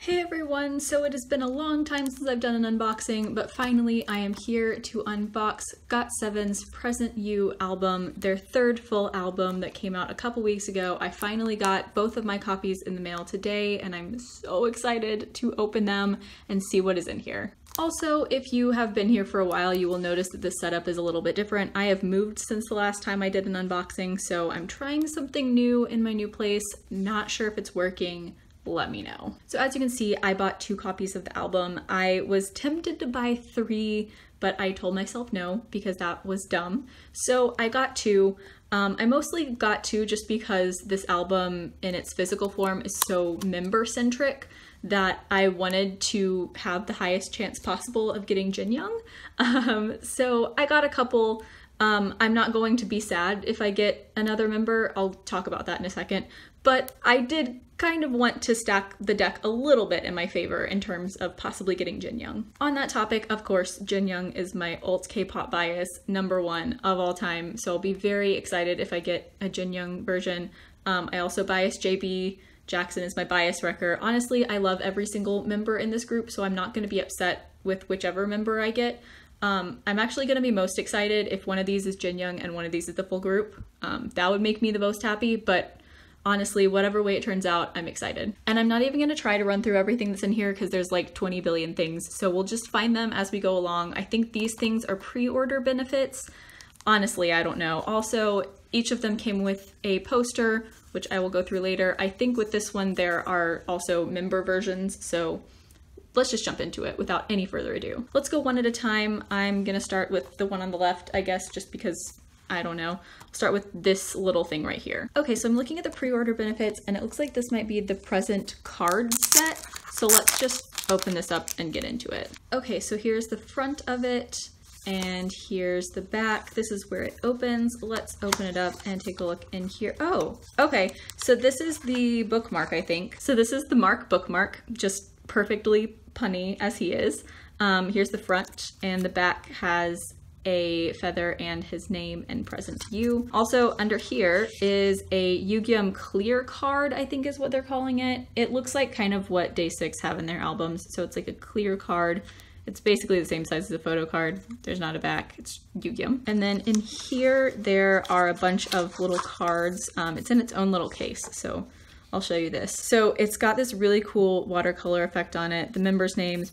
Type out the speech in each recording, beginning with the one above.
Hey everyone, so it has been a long time since I've done an unboxing, but finally I am here to unbox Got7's Present You album, their third full album that came out a couple weeks ago. I finally got both of my copies in the mail today and I'm so excited to open them and see what is in here. Also, if you have been here for a while, you will notice that this setup is a little bit different. I have moved since the last time I did an unboxing, so I'm trying something new in my new place. Not sure if it's working. Let me know. So as you can see, I bought 2 copies of the album. I was tempted to buy 3, but I told myself no because that was dumb. So I got 2. I mostly got 2 just because this album in its physical form is so member-centric that I wanted to have the highest chance possible of getting Jin Young. So I got a couple. I'm not going to be sad if I get another member. I'll talk about that in a second. But I did kind of want to stack the deck a little bit in my favor in terms of possibly getting Jin Young. On that topic, of course, Jin Young is my alt K-pop bias #1 of all time, so I'll be very excited if I get a Jin Young version. I also bias JB. Jackson is my bias wrecker. Honestly, I love every single member in this group, so I'm not going to be upset with whichever member I get. I'm actually going to be most excited if one of these is Jin Young and one of these is the full group. That would make me the most happy, but honestly, whatever way it turns out, I'm excited. And I'm not even going to try to run through everything that's in here because there's like 20 billion things, so we'll just find them as we go along. I think these things are pre-order benefits. Honestly, I don't know. Also, each of them came with a poster, which I will go through later. I think with this one there are also member versions, so let's just jump into it without any further ado. Let's go one at a time. I'm gonna start with the one on the left, I guess, just because I don't know. I'll start with this little thing right here. Okay, so I'm looking at the pre-order benefits and it looks like this might be the present card set. So let's just open this up and get into it. Okay, so here's the front of it and here's the back. This is where it opens. Let's open it up and take a look in here. Oh, okay. So this is the bookmark, I think. So this is the Mark bookmark, just perfectly punny as he is. Here's the front and the back has a feather and his name and present to you. Also under here is a Yu-Gi-Oh! Clear card, I think is what they're calling it. It looks like kind of what Day 6 have in their albums. So it's like a clear card. It's basically the same size as a photo card. There's not a back, it's Yu-Gi-Oh! And then in here, there are a bunch of little cards. It's in its own little case, so I'll show you this. So it's got this really cool watercolor effect on it. The members' names,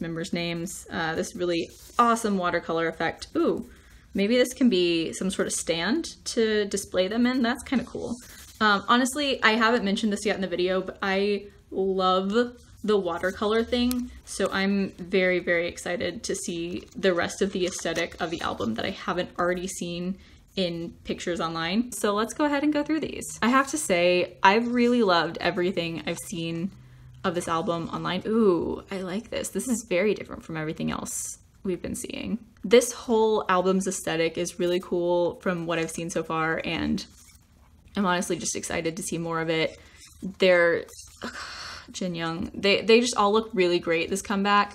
this really awesome watercolor effect. Ooh, maybe this can be some sort of stand to display them in. That's kind of cool. Honestly, I haven't mentioned this yet in the video, but I love the watercolor thing. So I'm very, very excited to see the rest of the aesthetic of the album that I haven't already seen in pictures online. So let's go ahead and go through these. I have to say, I've really loved everything I've seen of this album online. Ooh, I like this. This is very different from everything else we've been seeing. This whole album's aesthetic is really cool from what I've seen so far, and I'm honestly just excited to see more of it. Jin Young, they just all look really great this comeback,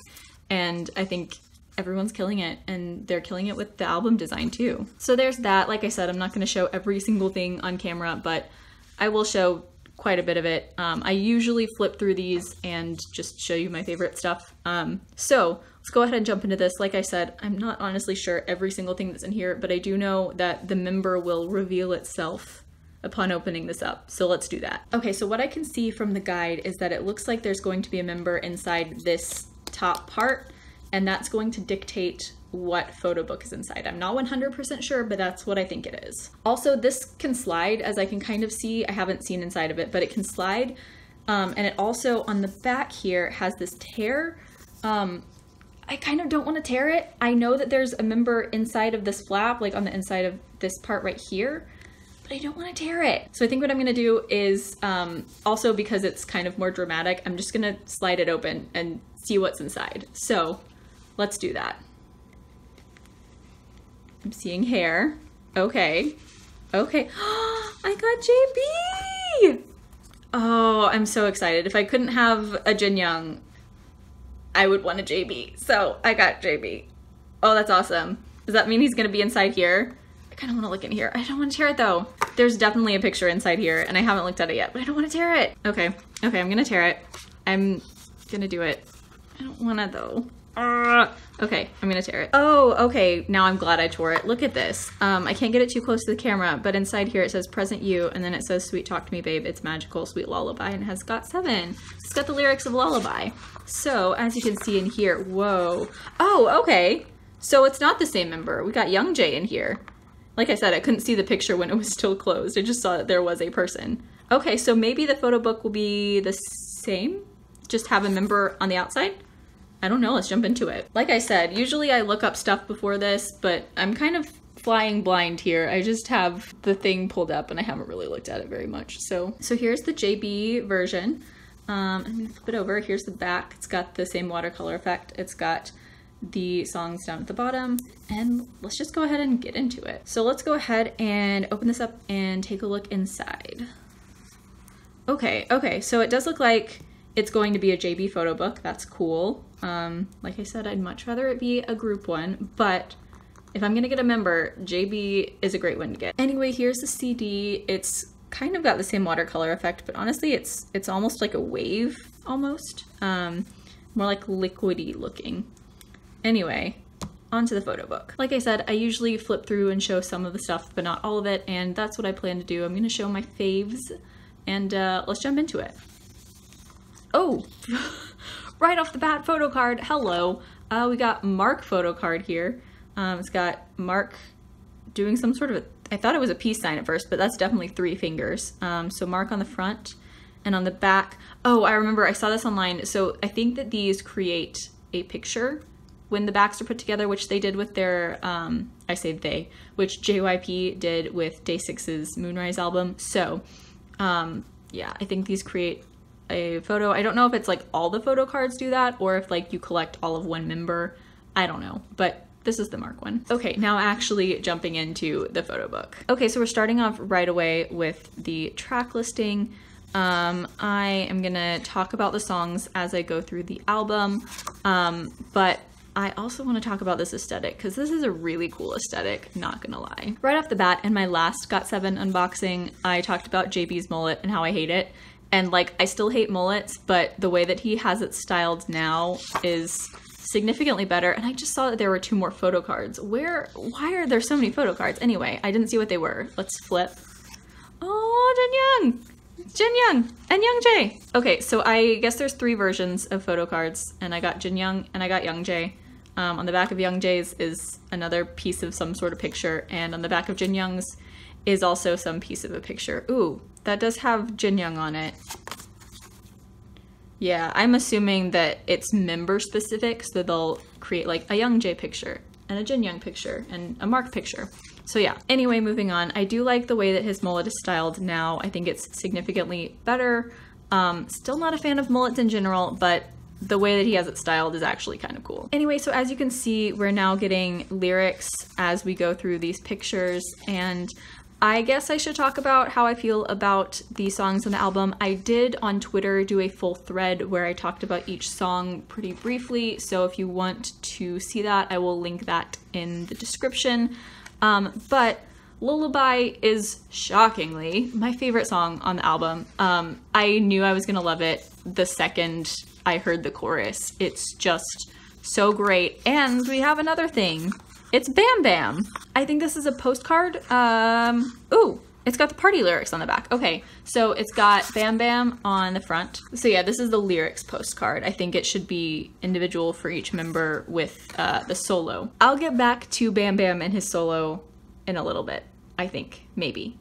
and I think everyone's killing it, and they're killing it with the album design too. So there's that. Like I said, I'm not going to show every single thing on camera, but I will show quite a bit of it. I usually flip through these and just show you my favorite stuff. So let's go ahead and jump into this. Like I said, I'm not honestly sure every single thing that's in here, but I do know that the member will reveal itself upon opening this up. So let's do that. Okay, so what I can see from the guide is that it looks like there's going to be a member inside this top part, and that's going to dictate what photo book is inside. I'm not 100% sure, but that's what I think it is. Also, this can slide, as I can kind of see. I haven't seen inside of it, but it can slide. And it also, on the back here, has this tear. I kind of don't want to tear it. I know that there's a member inside of this flap, like on the inside of this part right here, but I don't want to tear it. So I think what I'm going to do is, also because it's kind of more dramatic, I'm just going to slide it open and see what's inside. So let's do that. I'm seeing hair. Okay. Okay. I got JB! Oh, I'm so excited. If I couldn't have a Jin Young, I would want a JB. So I got JB. Oh, that's awesome. Does that mean he's gonna be inside here? I kind of want to look in here. I don't want to tear it though. There's definitely a picture inside here and I haven't looked at it yet, but I don't want to tear it. Okay. Okay, I'm gonna tear it. I'm gonna do it. I don't wanna though. Okay, I'm gonna tear it. Oh, okay, now I'm glad I tore it. Look at this. I can't get it too close to the camera, but inside here it says present you, and then it says sweet talk to me babe, it's magical, sweet lullaby, and it has Got7. It's got the lyrics of Lullaby. So, as you can see in here, whoa. Oh, okay. So it's not the same member. We got Young Jay in here. Like I said, I couldn't see the picture when it was still closed. I just saw that there was a person. Okay, so maybe the photo book will be the same? Just have a member on the outside? I don't know, let's jump into it. Like I said, usually I look up stuff before this, but I'm kind of flying blind here. I just have the thing pulled up and I haven't really looked at it very much. So here's the JB version. I'm gonna flip it over. Here's the back. It's got the same watercolor effect. It's got the songs down at the bottom, and let's just go ahead and get into it. So let's go ahead and open this up and take a look inside. Okay, so it does look like it's going to be a JB photo book. That's cool. Like I said, I'd much rather it be a group one, but if I'm gonna get a member, JB is a great one to get. Anyway, here's the CD. It's kind of got the same watercolor effect, but honestly, it's almost like a wave, almost. More like liquidy looking. Anyway, onto the photo book. Like I said, I usually flip through and show some of the stuff, but not all of it, and that's what I plan to do. I'm gonna show my faves, and let's jump into it. Oh, right off the bat, photo card. Hello. We got Mark photo card here. It's got Mark doing some sort of I thought it was a peace sign at first, but that's definitely 3 fingers. So Mark on the front and on the back. Oh, I remember I saw this online. So I think that these create a picture when the backs are put together, which they did with their, I say they, which JYP did with Day6's Moonrise album. So yeah, I think these create a photo. I don't know if it's like all the photo cards do that or if like you collect all of one member. I don't know, but this is the Mark one. Okay, now actually jumping into the photo book. Okay, so we're starting off right away with the track listing. I am gonna talk about the songs as I go through the album, but I also want to talk about this aesthetic because this is a really cool aesthetic, not gonna lie. Right off the bat, in my last Got7 unboxing, I talked about JB's mullet and how I hate it. And like, I still hate mullets, but the way that he has it styled now is significantly better. And I just saw that there were 2 more photo cards. Why are there so many photo cards? Anyway, I didn't see what they were. Let's flip. Oh, Jin Young and Young Jae. Okay, so I guess there's 3 versions of photo cards, and I got Jin Young and I got Young Jae. On the back of Young Jae's is another piece of some sort of picture, and on the back of Jin Young's is also some piece of a picture. Ooh, that does have Jin Young on it. Yeah, I'm assuming that it's member specific, so they'll create like a Young Jae picture and a Jin Young picture and a Mark picture. So yeah, anyway, moving on. I do like the way that his mullet is styled now. I think it's significantly better. Still not a fan of mullets in general, but the way that he has it styled is actually kind of cool. Anyway, so as you can see, we're now getting lyrics as we go through these pictures, and I guess I should talk about how I feel about the songs on the album. I did on Twitter do a full thread where I talked about each song pretty briefly, so if you want to see that, I will link that in the description. But Lullaby is shockingly my favorite song on the album. I knew I was gonna love it the second I heard the chorus. It's just so great. And we have another thing. It's Bam Bam. I think this is a postcard. Ooh, it's got the party lyrics on the back. Okay, so it's got Bam Bam on the front. So yeah, this is the lyrics postcard. I think it should be individual for each member with the solo. I'll get back to Bam Bam and his solo in a little bit, I think, maybe,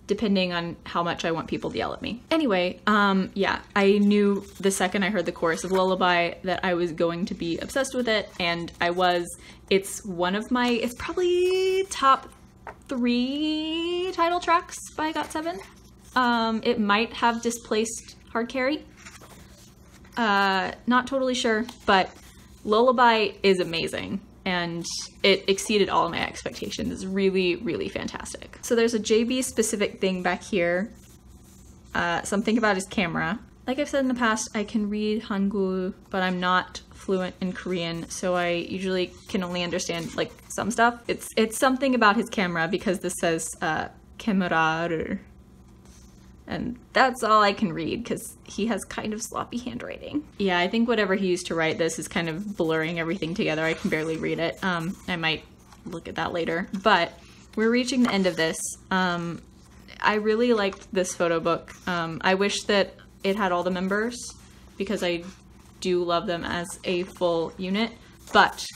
depending on how much I want people to yell at me. Anyway, yeah, I knew the second I heard the chorus of Lullaby that I was going to be obsessed with it, and I was. It's one of my, it's probably top 3 title tracks by Got7. It might have displaced Hard Carry. Not totally sure, but Lullaby is amazing. And it exceeded all of my expectations. It's really, really fantastic. So there's a JB specific thing back here. Something about his camera. Like I've said in the past, I can read Hangul, but I'm not fluent in Korean, so I usually can only understand like some stuff. It's something about his camera because this says camera. And that's all I can read because he has kind of sloppy handwriting. Yeah, I think whatever he used to write this is kind of blurring everything together. I can barely read it. I might look at that later. But we're reaching the end of this. I really liked this photo book. I wish that it had all the members because I do love them as a full unit. But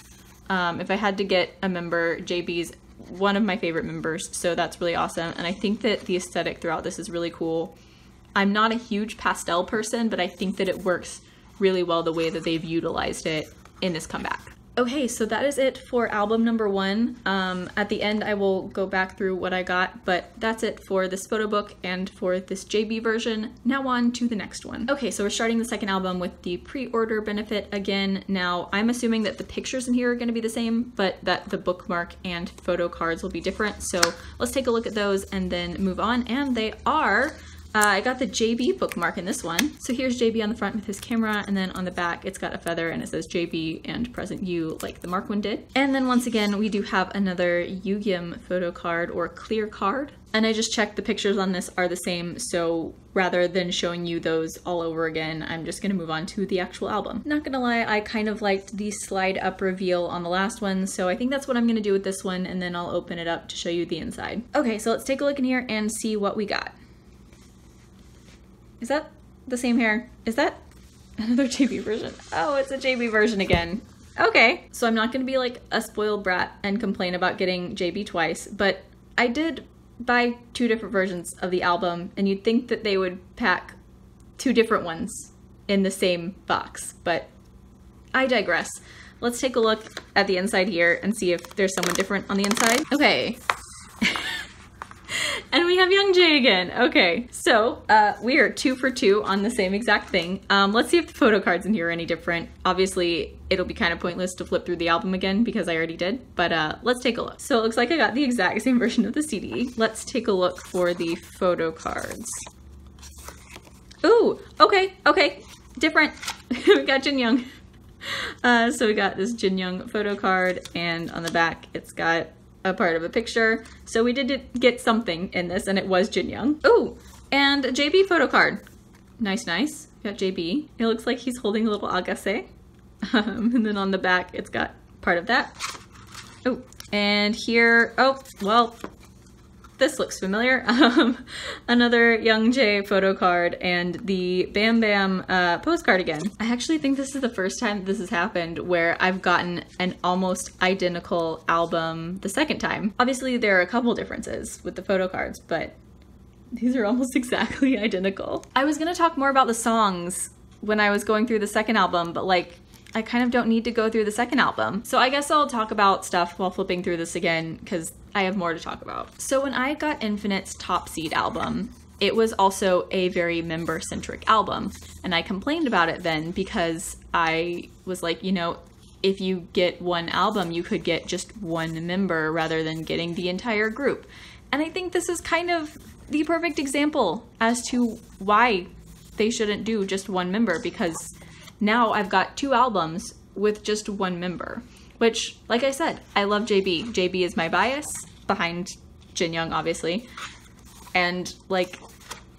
if I had to get a member, JB's one of my favorite members, so that's really awesome. And I think that the aesthetic throughout this is really cool. I'm not a huge pastel person, but I think that it works really well the way that they've utilized it in this comeback. Okay, so that is it for album number 1. At the end, I will go back through what I got, but that's it for this photo book and for this JB version. Now on to the next one. Okay, so we're starting the second album with the Preorder Benefit again. Now, I'm assuming that the pictures in here are going to be the same, but that the bookmark and photo cards will be different. So let's take a look at those and then move on. And they are... I got the JB bookmark in this one. So here's JB on the front with his camera, and then on the back it's got a feather and it says JB and present you like the mark one did. And then once again we do have another Yu-Gi-Oh photo card or clear card. And I just checked the pictures on this are the same, so rather than showing you those all over again, I'm just gonna move on to the actual album. Not gonna lie, I kind of liked the slide up reveal on the last one, so I think that's what I'm gonna do with this one, and then I'll open it up to show you the inside. Okay, so let's take a look in here and see what we got. Is that the same hair? Is that another JB version? Oh, it's a JB version again. Okay, so I'm not gonna be like a spoiled brat and complain about getting JB twice, but I did buy 2 different versions of the album, and you'd think that they would pack 2 different ones in the same box, but I digress. Let's take a look at the inside here and see if there's someone different on the inside. Okay. And we have Young Jay again. Okay, so we are 2 for 2 on the same exact thing. Let's see if the photo cards in here are any different. Obviously, it'll be kind of pointless to flip through the album again because I already did, but let's take a look. So it looks like I got the exact same version of the CD. Let's take a look for the photo cards. Ooh, okay, different. We got Jin Young. So we got this Jin Young photo card, and on the back it's got a part of a picture. So we did get something in this, and it was Jin Young. Ooh, and a JB photo card. Nice. Got JB. It looks like he's holding a little agase. And then on the back, it's got part of that. Oh, and here, oh, well, this looks familiar. Another Young Jay photo card and the Bam Bam postcard again. I actually think this is the first time this has happened where I've gotten an almost identical album the second time. Obviously there are a couple differences with the photo cards, but these are almost exactly identical. I was gonna talk more about the songs when I was going through the second album, but like, I kind of don't need to go through the second album. So I guess I'll talk about stuff while flipping through this again because I have more to talk about. So when I got Infinite's Top Seed album, it was also a very member-centric album. And I complained about it then because I was like, you know, if you get one album, you could get just one member rather than getting the entire group. And I think this is kind of the perfect example as to why they shouldn't do just one member, because now I've got 2 albums with just one member, which, like I said, I love JB. JB is my bias behind Jin Young, obviously. And like,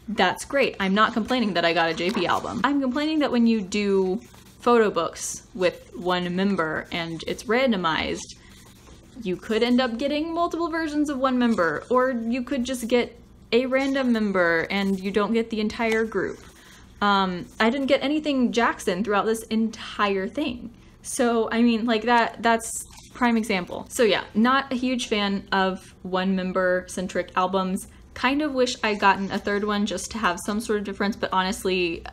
that's great. I'm not complaining that I got a JB album. I'm complaining that when you do photo books with one member and it's randomized, you could end up getting multiple versions of one member, or you could just get a random member and you don't get the entire group. I didn't get anything Jackson throughout this entire thing. So, I mean, like that's prime example. So yeah, not a huge fan of one member centric albums. Kind of wish I'd gotten a third one just to have some sort of difference, but honestly,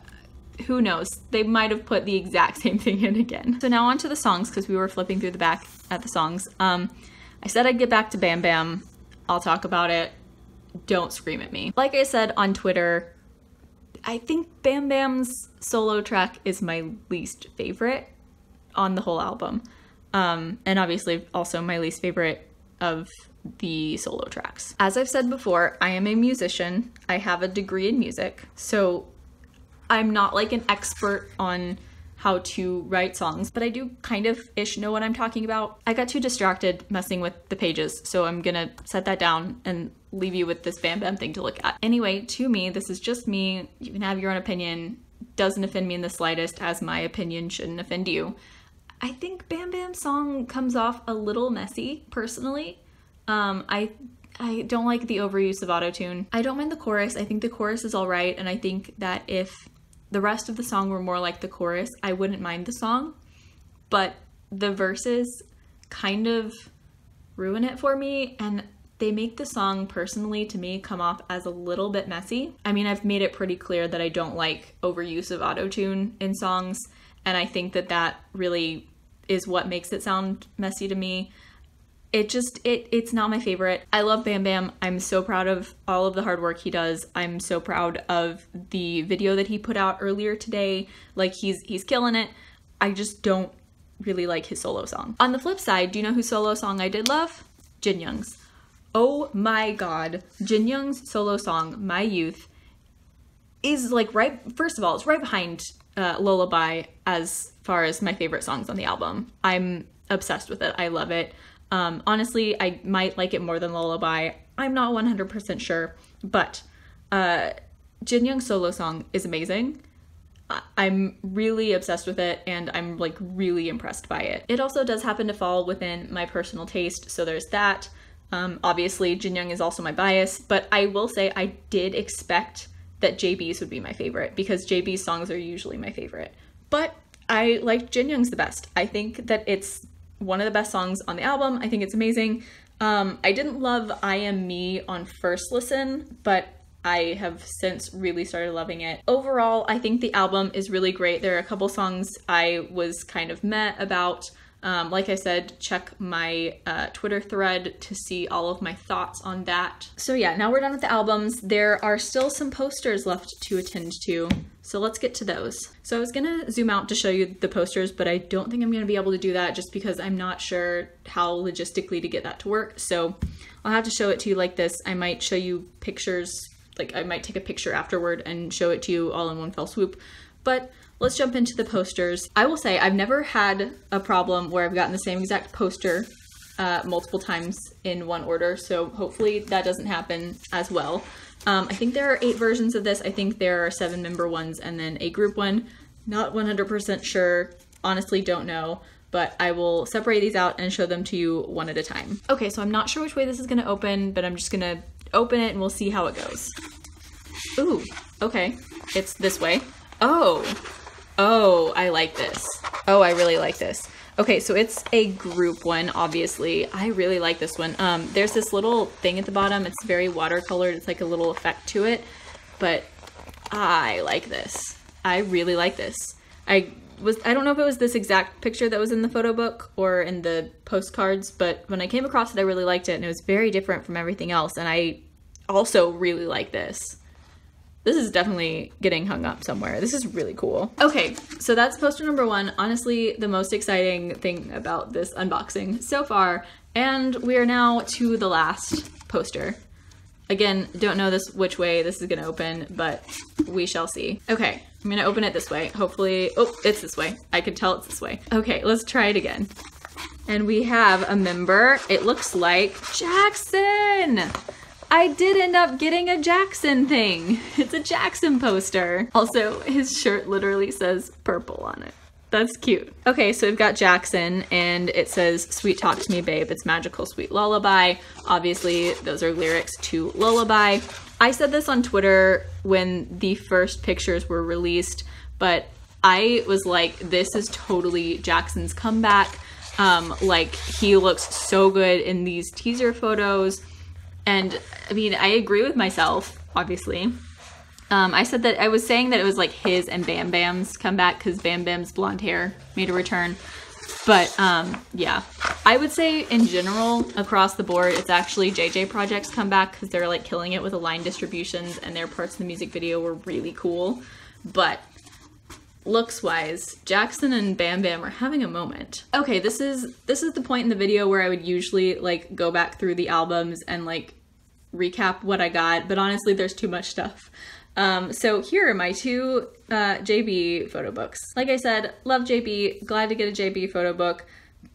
who knows? They might have put the exact same thing in again. So now on to the songs, because we were flipping through the back at the songs. I said I'd get back to Bam Bam. I'll talk about it. Don't scream at me. Like I said on Twitter, I think Bam Bam's solo track is my least favorite on the whole album. And obviously also my least favorite of the solo tracks. As I've said before, I am a musician. I have a degree in music, so I'm not like an expert on how to write songs, but I do kind of ish know what I'm talking about. I got too distracted messing with the pages, so I'm gonna set that down and leave you with this Bam Bam thing to look at. Anyway, to me, this is just me. You can have your own opinion. Doesn't offend me in the slightest, as my opinion shouldn't offend you. I think Bam Bam's song comes off a little messy, personally. I don't like the overuse of autotune. I don't mind the chorus. I think the chorus is all right, and I think that if the rest of the song were more like the chorus, I wouldn't mind the song, but the verses kind of ruin it for me, and they make the song, personally, to me, come off as a little bit messy. I mean, I've made it pretty clear that I don't like overuse of autotune in songs, and I think that that really is what makes it sound messy to me. It's not my favorite. I love Bam Bam. I'm so proud of all of the hard work he does. I'm so proud of the video that he put out earlier today. Like, he's killing it. I just don't really like his solo song. On the flip side, do you know whose solo song I did love? Jin Young's. Oh my god. Jin Young's solo song, My Youth, is like first of all, it's right behind Lullaby as far as my favorite songs on the album. I'm obsessed with it. I love it. Honestly, I might like it more than Lullaby. I'm not 100% sure, but Jin Young's solo song is amazing. I'm really obsessed with it, and I'm like really impressed by it. It also does happen to fall within my personal taste, so there's that. Obviously, Jin Young is also my bias, but I will say I did expect that JB's would be my favorite, because JB's songs are usually my favorite. But I like Jin Young's the best. I think that it's one of the best songs on the album. I think it's amazing. I didn't love I Am Me on first listen, but I have since really started loving it. Overall, I think the album is really great. There are a couple songs I was kind of meh about. Like I said, check my Twitter thread to see all of my thoughts on that. So yeah, now we're done with the albums. There are still some posters left to attend to, so let's get to those. So I was gonna zoom out to show you the posters, but I don't think I'm gonna be able to do that just because I'm not sure how logistically to get that to work. So I'll have to show it to you like this. I might show you pictures, like I might take a picture afterward and show it to you all in one fell swoop. But let's jump into the posters. I will say I've never had a problem where I've gotten the same exact poster multiple times in one order, so hopefully that doesn't happen as well. I think there are 8 versions of this. I think there are 7-member ones and then a group one. Not 100% sure, honestly don't know, but I will separate these out and show them to you one at a time. Okay, so I'm not sure which way this is gonna open, but I'm just gonna open it and we'll see how it goes. Ooh, okay, it's this way. Oh, I like this. Oh, I really like this. Okay, so it's a group one, obviously. I really like this one. There's this little thing at the bottom. It's very watercolored. It's like a little effect to it, but I like this. I really like this. I don't know if it was this exact picture that was in the photo book or in the postcards, but when I came across it, I really liked it, and it was very different from everything else, and I also really like this. This is definitely getting hung up somewhere. This is really cool. Okay, so that's poster number 1. Honestly, the most exciting thing about this unboxing so far. And we are now to the last poster. Again, don't know which way this is gonna open, but we shall see. Okay, I'm gonna open it this way. Hopefully, oh, it's this way. I can tell it's this way. Okay, let's try it again. And we have a member. It looks like Jackson. I did end up getting a Jackson thing. It's a Jackson poster. Also, his shirt literally says purple on it. That's cute. Okay, so we've got Jackson, and it says, "Sweet talk to me, babe. It's magical, sweet lullaby." Obviously, those are lyrics to Lullaby. I said this on Twitter when the first pictures were released, but I was like, this is totally Jackson's comeback. Like, he looks so good in these teaser photos. And I mean, I agree with myself, obviously. I said that I was saying that it was like his and Bam Bam's comeback because Bam Bam's blonde hair made a return. But yeah, I would say in general, across the board, it's actually JJ Project's comeback because they're like killing it with the line distributions and their parts of the music video were really cool. But looks wise, Jackson and Bam Bam are having a moment. Okay, this is the point in the video where I would usually like go back through the albums and like recap what I got, but honestly there's too much stuff. So here are my two JB photo books. Like I said, love JB, glad to get a JB photo book.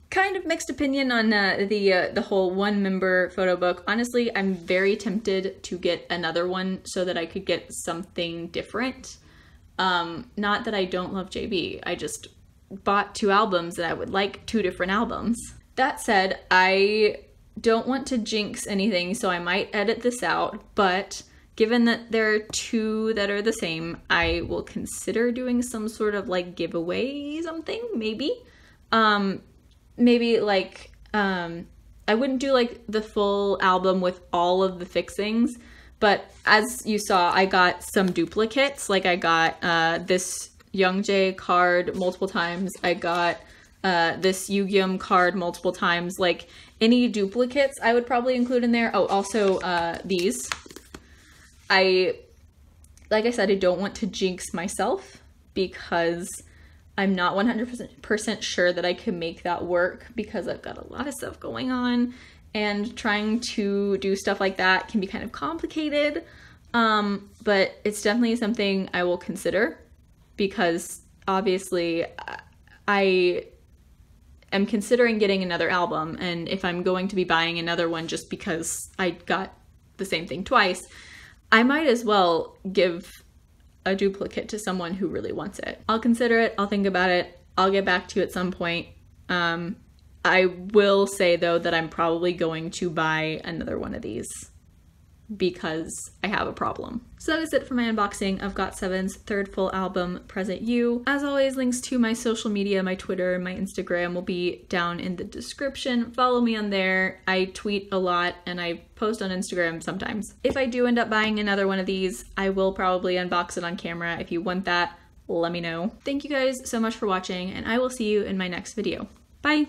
Kind of mixed opinion on the whole one-member photo book. Honestly, I'm very tempted to get another one so that I could get something different. Not that I don't love JB, I just bought two albums and I would like two different albums. That said, I don't want to jinx anything, so I might edit this out, but given that there are two that are the same, I will consider doing some sort of like giveaway something, maybe. Maybe like, I wouldn't do like the full album with all of the fixings, but as you saw, I got some duplicates. Like I got this Youngjae card multiple times. I got this Yu-Gi-Oh card multiple times. Like any duplicates I would probably include in there. Oh, also these. Like I said, I don't want to jinx myself because I'm not 100% sure that I can make that work because I've got a lot of stuff going on and trying to do stuff like that can be kind of complicated. But it's definitely something I will consider because obviously I am considering getting another album, and if I'm going to be buying another one just because I got the same thing twice, I might as well give a duplicate to someone who really wants it. I'll consider it, I'll think about it, I'll get back to you at some point. I will say though that I'm probably going to buy another one of these because I have a problem. So that is it for my unboxing of Got7's third full album, Present You. As always, links to my social media, my Twitter, and my Instagram will be down in the description. Follow me on there. I tweet a lot and I post on Instagram sometimes. If I do end up buying another one of these, I will probably unbox it on camera. If you want that, let me know. Thank you guys so much for watching, and I will see you in my next video. Bye!